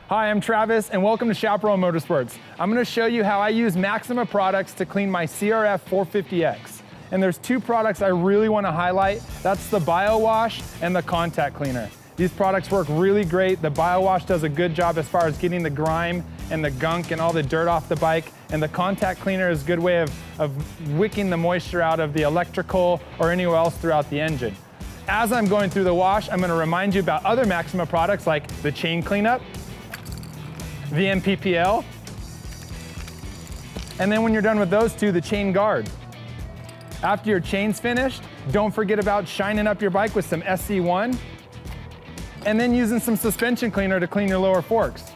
Hi, I'm Travis and welcome to Chaparral Motorsports. I'm going to show you how I use Maxima products to clean my CRF 450X. And there's two products I really want to highlight. That's the BioWash and the contact cleaner. These products work really great. The BioWash does a good job as far as getting the grime and the gunk and all the dirt off the bike. And the contact cleaner is a good way of wicking the moisture out of the electrical or anywhere else throughout the engine. As I'm going through the wash, I'm going to remind you about other Maxima products like the chain cleanup, the MPPL, and then when you're done with those two, the chain guard. After your chain's finished, don't forget about shining up your bike with some SC1 and then using some suspension cleaner to clean your lower forks.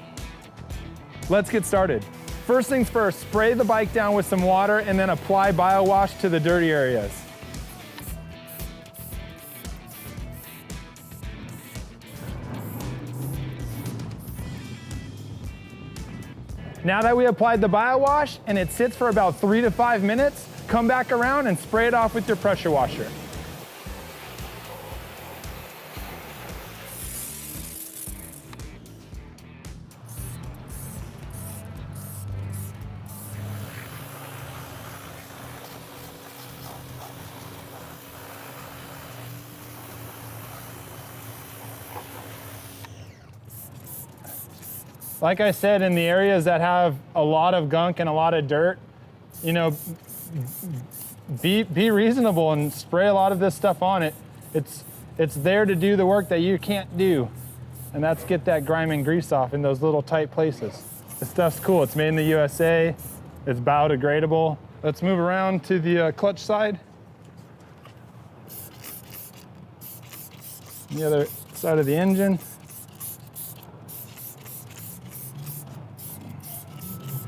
Let's get started. First things first, spray the bike down with some water and then apply BioWash to the dirty areas. Now that we applied the BioWash and it sits for about 3 to 5 minutes, come back around and spray it off with your pressure washer. Like I said, in the areas that have a lot of gunk and a lot of dirt, you know, be reasonable and spray a lot of this stuff on it. It's there to do the work that you can't do, and that's get that grime and grease off in those little tight places. This stuff's cool. It's made in the USA. It's biodegradable. Let's move around to the clutch side. The other side of the engine.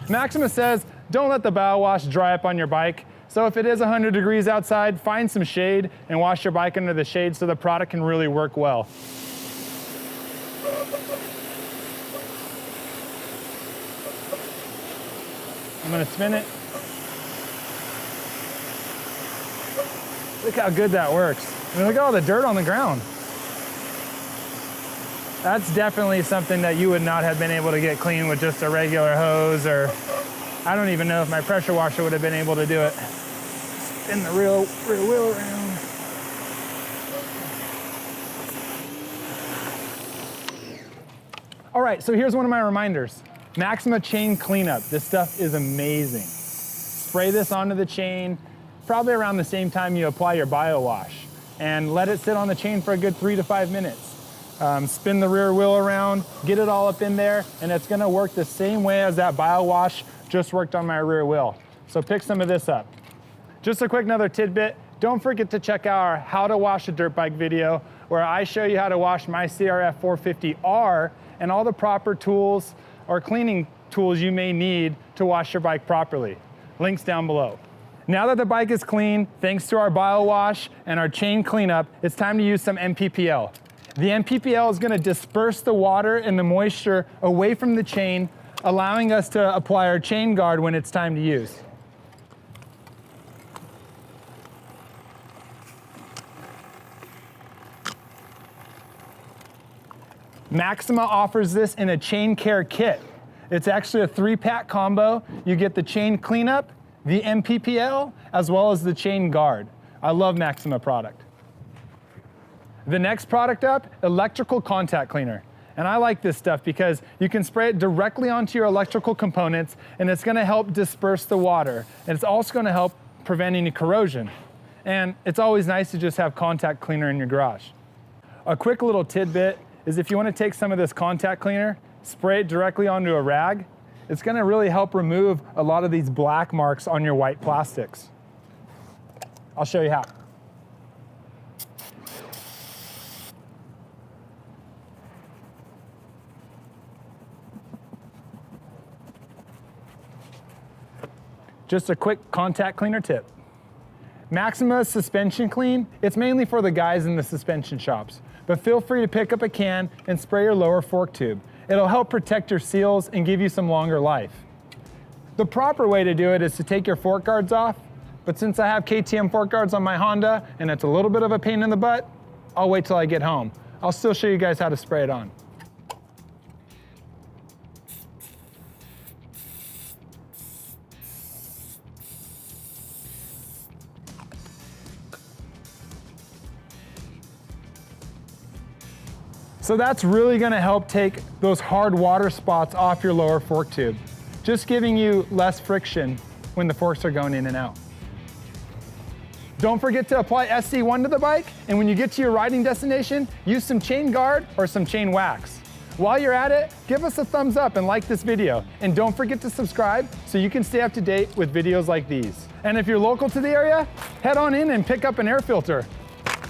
Maxima says, don't let the BioWash dry up on your bike. So if it is 100 degrees outside, find some shade and wash your bike under the shade so the product can really work well. I'm gonna spin it. Look how good that works. I mean, look at all the dirt on the ground. That's definitely something that you would not have been able to get clean with just a regular hose, or I don't even know if my pressure washer would have been able to do it. Spin the rear wheel around. All right, so here's one of my reminders. Maxima Chain Cleanup. This stuff is amazing. Spray this onto the chain, probably around the same time you apply your BioWash, and let it sit on the chain for a good 3 to 5 minutes. Spin the rear wheel around, get it all up in there, and it's gonna work the same way as that BioWash just worked on my rear wheel. So pick some of this up. Just a quick another tidbit, don't forget to check out our How to Wash a Dirt Bike video, where I show you how to wash my CRF 450R and all the proper tools or cleaning tools you may need to wash your bike properly. Links down below. Now that the bike is clean, thanks to our BioWash and our chain cleanup, it's time to use some MPPL. The MPPL is going to disperse the water and the moisture away from the chain, allowing us to apply our chain guard when it's time to use. Maxima offers this in a chain care kit. It's actually a 3-pack combo. You get the chain cleanup, the MPPL, as well as the chain guard. I love Maxima product. The next product up, electrical contact cleaner. And I like this stuff because you can spray it directly onto your electrical components and it's gonna help disperse the water. And it's also gonna help prevent any corrosion. And it's always nice to just have contact cleaner in your garage. A quick little tidbit is if you wanna take some of this contact cleaner, spray it directly onto a rag, it's gonna really help remove a lot of these black marks on your white plastics. I'll show you how. Just a quick contact cleaner tip. Maxima Suspension Clean, it's mainly for the guys in the suspension shops, but feel free to pick up a can and spray your lower fork tube. It'll help protect your seals and give you some longer life. The proper way to do it is to take your fork guards off, but since I have KTM fork guards on my Honda and it's a little bit of a pain in the butt, I'll wait till I get home. I'll still show you guys how to spray it on. So that's really gonna help take those hard water spots off your lower fork tube, just giving you less friction when the forks are going in and out. Don't forget to apply SC1 to the bike, and when you get to your riding destination, use some chain guard or some chain wax. While you're at it, give us a thumbs up and like this video, and don't forget to subscribe so you can stay up to date with videos like these. And if you're local to the area, head on in and pick up an air filter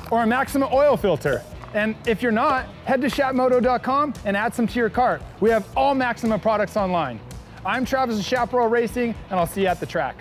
or a Maxima Oil Filter. And if you're not, head to shapmoto.com and add some to your cart. We have all Maxima products online. I'm Travis of Chaparral Racing, and I'll see you at the track.